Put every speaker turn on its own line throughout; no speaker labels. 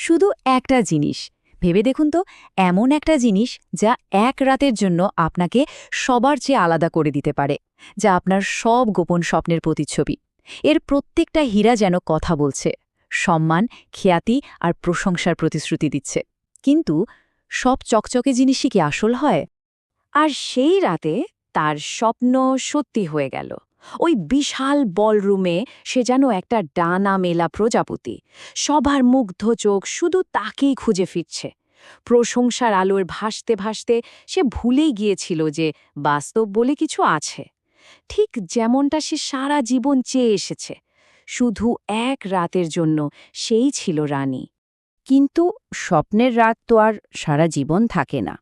শুধু একটা জিনিস। ভেবে দেখুন তো, এমন একটা জিনিস যা এক রাতের জন্য আপনাকে সবার চেয়ে আলাদা করে দিতে পারে, যা আপনার সব গোপন স্বপ্নের প্রতিচ্ছবি। এর প্রত্যেকটা হীরা যেন কথা বলছে, সম্মান, খ্যাতি আর প্রশংসার প্রতিশ্রুতি দিচ্ছে। কিন্তু সব চকচকে জিনিসই কি আসল হয়?
আর সেই রাতে তার স্বপ্ন সত্যি হয়ে গেল। ওই বিশাল বলরুমে সে যেন একটা ডানা মেলা প্রজাপতি। সবার মুগ্ধ চোখ শুধু তাকেই খুঁজে ফিরছে। প্রশংসার আলোয় ভাসতে ভাসতে সে ভুলেই গিয়েছিল যে বাস্তব বলে কিছু আছে। ঠিক যেমনটা সে সারা জীবন চেয়ে এসেছে। শুধু এক রাতের জন্য সেই ছিল রানী।
কিন্তু স্বপ্নের রাত তো আর সারা জীবন থাকে না।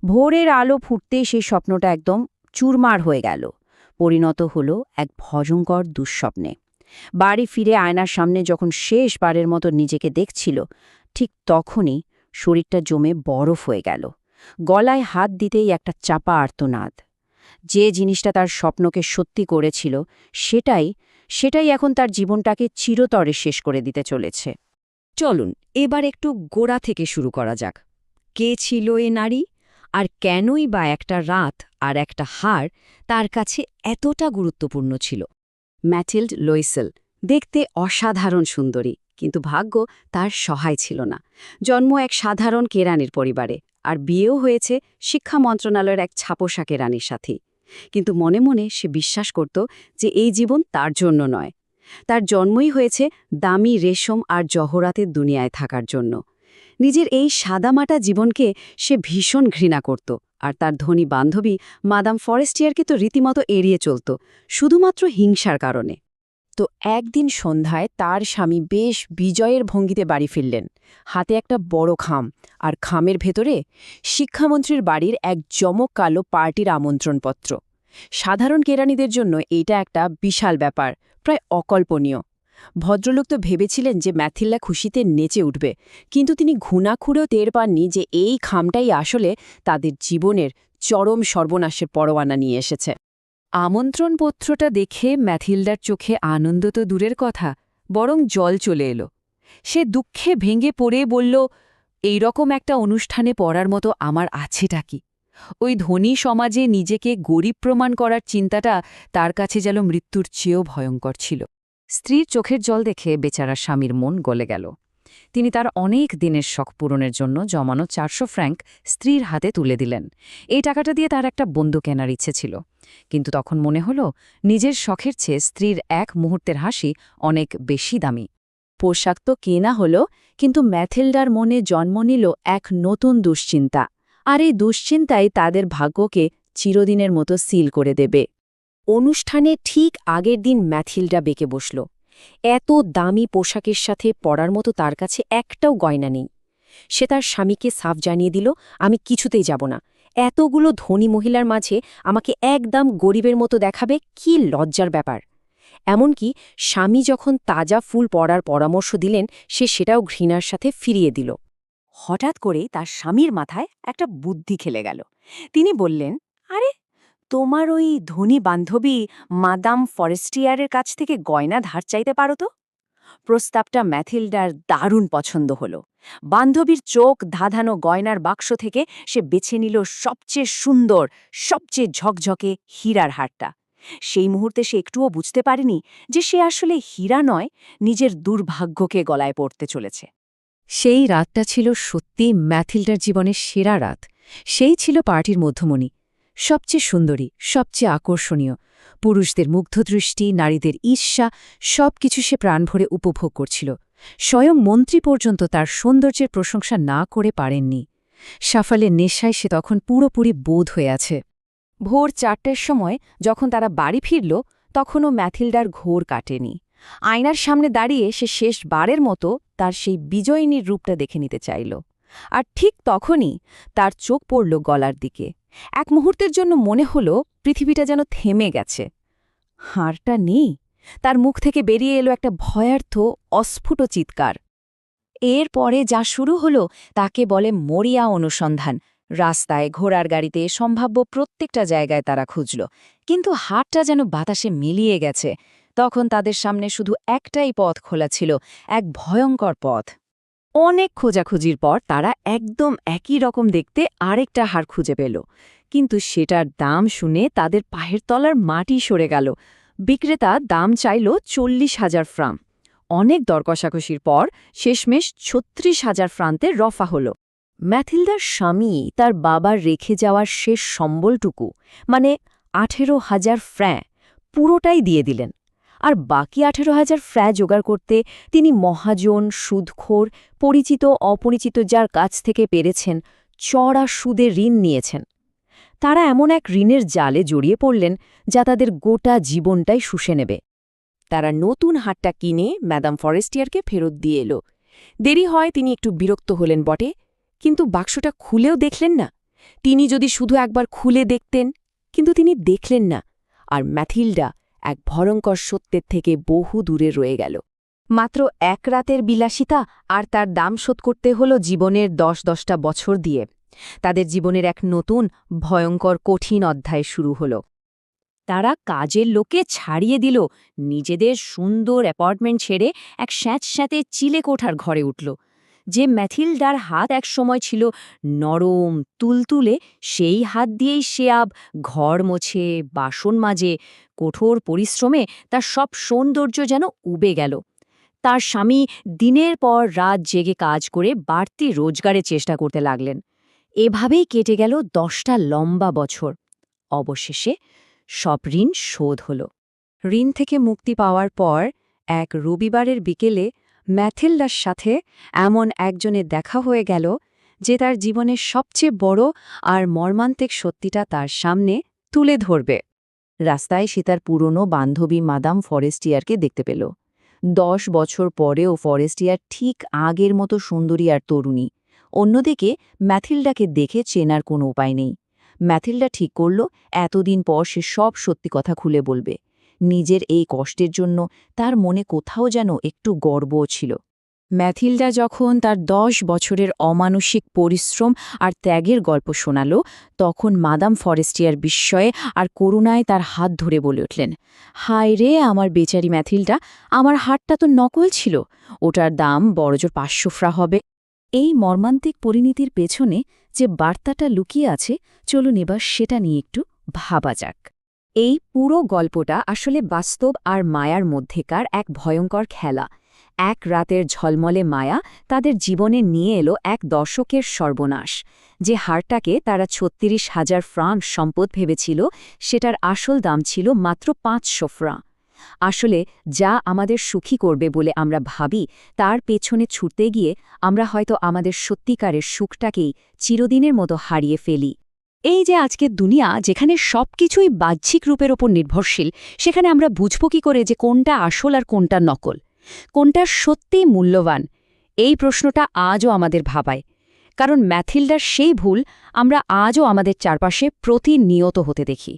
ভোরের আলো ফুটতেই সেই স্বপ্নটা একদম চুরমার হয়ে গেল, পরিণত হলো এক ভয়ঙ্কর দুঃস্বপ্নে। বাড়ি ফিরে আয়নার সামনে যখন শেষবারের মতো নিজেকে দেখছিল, ঠিক তখনই শরীরটা জমে বরফ হয়ে গেল। গলায় হাত দিতেই একটা চাপা আর্তনাদ। যে জিনিসটা তার স্বপ্নকে সত্যি করেছিল, সেটাই সেটাই এখন তার জীবনটাকে চিরতরে শেষ করে দিতে চলেছে।
চলুন এবার একটু গোড়া থেকে শুরু করা যাক। কে ছিল এ নারী, আর কেনই বা একটা রাত আর একটা হার তার কাছে এতটা গুরুত্বপূর্ণ ছিল? ম্যাথিল্ড লুইসেল দেখতে অসাধারণ সুন্দরী, কিন্তু ভাগ্য তার সহায় ছিল না। জন্ম এক সাধারণ কেরানির পরিবারে, আর বিয়েও হয়েছে শিক্ষা মন্ত্রণালয়ের এক ছাপোষা কেরানির সাথেই। কিন্তু মনে মনে সে বিশ্বাস করত যে এই জীবন তার জন্য নয়। তার জন্মই হয়েছে দামি রেশম আর জহরাতের দুনিয়ায় থাকার জন্য। নিজের এই সাদামাটা জীবনকে সে ভীষণ ঘৃণা করত, আর তার ধনী বান্ধবী মাদাম ফরেস্টিয়ারকে তো রীতিমতো এড়িয়ে চলত, শুধুমাত্র হিংসার কারণে।
তো একদিন সন্ধ্যায় তার স্বামী বেশ বিজয়ের ভঙ্গিতে বাড়ি ফিরলেন, হাতে একটা বড় খাম, আর খামের ভেতরে শিক্ষামন্ত্রীর বাড়ির এক জমকালো পার্টির আমন্ত্রণপত্র। সাধারণ কেরানিদের জন্য এইটা একটা বিশাল ব্যাপার, প্রায় অকল্পনীয়। ভদ্রলোক তো ভেবেছিলেন যে ম্যাথিল্ডা খুশিতে নেচে উঠবে, কিন্তু তিনি ঘুণাক্ষুরেও টের পাননি যে এই খামটাই আসলে তাদের জীবনের চরম সর্বনাশের পরোয়ানা নিয়ে এসেছে।
আমন্ত্রণপত্রটা দেখে ম্যাথিল্ডার চোখে আনন্দ তো দূরের কথা, বরং জল চলে এলো। সে দুঃখে ভেঙে পড়ে বলল, এই রকম একটা অনুষ্ঠানে পড়ার মতো আমার আছেটা কি? ওই ধনী সমাজে নিজেকে গরিব প্রমাণ করার চিন্তাটা তার কাছে যেন মৃত্যুর চেয়েও ভয়ঙ্কর ছিল। স্ত্রীর চোখের জল দেখে বেচারা স্বামীর মন গলে গেল। তিনি তার অনেক দিনের শখ পূরণের জন্য জমানো 400 ফ্র্যাঙ্ক স্ত্রীর হাতে তুলে দিলেন। এই টাকাটা দিয়ে তার একটা বন্ধু কেনার ইচ্ছে ছিল, কিন্তু তখন মনে হলো নিজের শখের চেয়ে স্ত্রীর এক মুহূর্তের হাসি অনেক বেশি দামি।
পোশাক তো কেনা হলো, কিন্তু ম্যাথিল্ডার মনে জন্ম নিল এক নতুন দুশ্চিন্তা, আর এই দুশ্চিন্তাই তাদের ভাগ্যকে চিরদিনের মতো সিল করে দেবে। অনুষ্ঠানে ঠিক আগের দিন ম্যাথিল্ডা বেঁকে বসল। এত দামি পোশাকের সাথে পরার মতো তার কাছে একটাও গয়না নেই। সে তার স্বামীকে সাফ জানিয়ে দিল, আমি কিছুতেই যাব না। এতগুলো ধনী মহিলার মাঝে আমাকে একদম গরিবের মতো দেখাবে, কি লজ্জার ব্যাপার। এমনকি স্বামী যখন তাজা ফুল পরার পরামর্শ দিলেন, সে সেটাও ঘৃণার সাথে ফিরিয়ে দিল।
হঠাৎ করেই তার স্বামীর মাথায় একটা বুদ্ধি খেলে গেল। তিনি বললেন, আরে, তোমার ওই ধনী বান্ধবী মাদাম ফরেস্টিয়ারের কাছ থেকে গয়না ধার চাইতে পারো তো? প্রস্তাবটা ম্যাথিল্ডার দারুণ পছন্দ হল। বান্ধবীর চোখ ধাঁধানো গয়নার বাক্স থেকে সে বেছে নিল সবচেয়ে সুন্দর, সবচেয়ে ঝকঝকে হীরার হারটা। সেই মুহূর্তে সে একটুও বুঝতে পারেনি যে সে আসলে হীরা নয়, নিজের দুর্ভাগ্যকে গলায় পড়তে চলেছে।
সেই রাতটা ছিল সত্যি ম্যাথিল্ডার জীবনের সেরা রাত। সেই ছিল পার্টির মধ্যমণি, সবচেয়ে সুন্দরী, সবচেয়ে আকর্ষণীয়। পুরুষদের মুগ্ধদৃষ্টি, নারীদের ঈর্ষা, সবকিছু সে প্রাণভরে উপভোগ করছিল। স্বয়ং মন্ত্রী পর্যন্ত তার সৌন্দর্যের প্রশংসা না করে পারেননি। সাফল্যের নেশায় সে তখন পুরোপুরি বোধ হয়ে আছে। ভোর 4টের সময় যখন তারা বাড়ি ফিরল, তখনও ম্যাথিল্ডার ঘোর কাটেনি। আয়নার সামনে দাঁড়িয়ে সে শেষবারের মতো তার সেই বিজয়িনীর রূপটা দেখে নিতে চাইল। আর ঠিক তখনই তার চোখ পড়ল গলার দিকে। এক মুহূর্তের জন্য মনে হল পৃথিবীটা যেন থেমে গেছে। হারটা নেই। তার মুখ থেকে বেরিয়ে এলো একটা ভয়ার্থ, অস্ফুট চিৎকার। এরপরে যা শুরু হল তাকে বলে মরিয়া অনুসন্ধান। রাস্তায়, ঘোড়ার গাড়িতে, সম্ভাব্য প্রত্যেকটা জায়গায় তারা খুঁজল, কিন্তু হারটা যেন বাতাসে মিলিয়ে গেছে। তখন তাদের সামনে শুধু একটাই পথ খোলা ছিল, এক ভয়ঙ্কর পথ।
অনেক খোঁজাখুঁজির পর তারা একদম একই রকম দেখতে আরেকটা হার খুঁজে পেল, কিন্তু সেটার দাম শুনে তাদের পায়ের তলার মাটি সরে গেল। বিক্রেতা দাম চাইল 40,000 ফ্রাঁ। অনেক দরকষাকষির পর শেষমেশ 36,000 ফ্রাঁতে রফা হল। ম্যাথিল্ডার স্বামী তার বাবার রেখে যাওয়ার শেষ সম্বলটুকু, মানে 18,000 ফ্রাঁ, পুরোটাই দিয়ে দিলেন। আর বাকি 18,000 ফ্রাঁ জোগাড় করতে তিনি মহাজন, সুদখোর, পরিচিত অপরিচিত যার কাছ থেকে পেরেছেন চড়া সুদে ঋণ নিয়েছেন। তারা এমন এক ঋণের জালে জড়িয়ে পড়লেন যা তাদের গোটা জীবনটাই শুষে নেবে। তারা নতুন হাটটা কিনে ম্যাডাম ফরেস্টিয়ারকে ফেরত দিয়ে এলো। দেরি হয় তিনি একটু বিরক্ত হলেন বটে, কিন্তু বাক্সটা খুলেও দেখলেন না। তিনি যদি শুধু একবার খুলে দেখতেন, কিন্তু তিনি দেখলেন না। আর ম্যাথিল্ডা এক ভয়ঙ্কর সত্যের থেকে বহু দূরে রয়ে গেল। মাত্র এক রাতের বিলাসিতা, আর তার দাম শোধ করতে হল জীবনের 10-10টা বছর দিয়ে। তাদের জীবনের এক নতুন ভয়ঙ্কর কঠিন অধ্যায় শুরু হল। তারা কাজের লোকে ছাড়িয়ে দিল, নিজেদের সুন্দর অ্যাপার্টমেন্ট ছেড়ে এক স্যাঁতস্যাঁতে চিলেকোঠার ঘরে উঠল। যে ম্যাথিল্ডার হাত একসময় ছিল নরম তুলতুলে, সেই হাত দিয়েই সে আব ঘর মোছে, বাসন মাজে। কঠোর পরিশ্রমে তার সব সৌন্দর্য যেন উবে গেল। তার স্বামী দিনের পর রাত জেগে কাজ করে বাড়তি রোজগারের চেষ্টা করতে লাগলেন। এভাবেই কেটে গেল 10টা লম্বা বছর। অবশেষে সব ঋণ শোধ হল। ঋণ থেকে মুক্তি পাওয়ার পর এক রবিবারের বিকেলে ম্যাথিল্ডার সাথে এমন একজনের দেখা হয়ে গেল যে তার জীবনের সবচেয়ে বড় আর মর্মান্তিক সত্যিটা তার সামনে তুলে ধরবে। রাস্তায় সে তার পুরনো বান্ধবী মাদাম ফরেস্টিয়ারকে দেখতে পেল। 10 বছর পরেও ফরেস্টিয়ার ঠিক আগের মতো সুন্দরী আর তরুণী। অন্যদিকে ম্যাথিল্ডাকে দেখে চেনার কোনো উপায় নেই। ম্যাথিল্ডা ঠিক করল এতদিন পর সে সব সত্যি কথা খুলে বলবে। নিজের এই কষ্টের জন্য তার মনে কোথাও যেন একটু গর্বও ছিল। ম্যাথিল্ডা যখন তার 10 বছরের অমানসিক পরিশ্রম আর ত্যাগের গল্প শোনাল, তখন মাদাম ফরেস্টিয়ার বিস্ময়ে আর করুণায় তার হাত ধরে বলে উঠলেন, হায় রে আমার বেচারি ম্যাথিল্ডা, আমার হাতটা তো নকল ছিল, ওটার দাম বড়জোর 500 ফ্রাঁ হবে। এই মর্মান্তিক পরিণতির পেছনে যে বার্তাটা লুকিয়ে আছে, চলুন এবার সেটা নিয়ে একটু ভাবা যাক। এই পুরো গল্পটা আসলে বাস্তব আর মায়ার মধ্যেকার এক ভয়ঙ্কর খেলা। এক রাতের ঝলমলে মায়া তাদের জীবনে নিয়ে এলো এক দশকের সর্বনাশ। যে হারটাকে তারা 36,000 ফ্রাঁ সম্পদ ভেবেছিল, সেটার আসল দাম ছিল মাত্র 500 ফ্রাঁ। আসলে যা আমাদের সুখী করবে বলে আমরা ভাবি, তার পেছনে ছুটতে গিয়ে আমরা হয়তো আমাদের সত্যিকারের সুখটাকেই চিরদিনের মতো হারিয়ে ফেলি। এই যে আজকের দুনিয়া, যেখানে সবকিছুই বাহ্যিক রূপের ওপর নির্ভরশীল, সেখানে আমরা বুঝব কি করে যে কোনটা আসল আর কোনটা নকল, কোনটা সত্যিই মূল্যবান? এই প্রশ্নটা আজও আমাদের ভাবায়। কারণ ম্যাথিল্ডার সেই ভুল আমরা আজও আমাদের চারপাশে প্রতিনিয়ত হতে দেখি।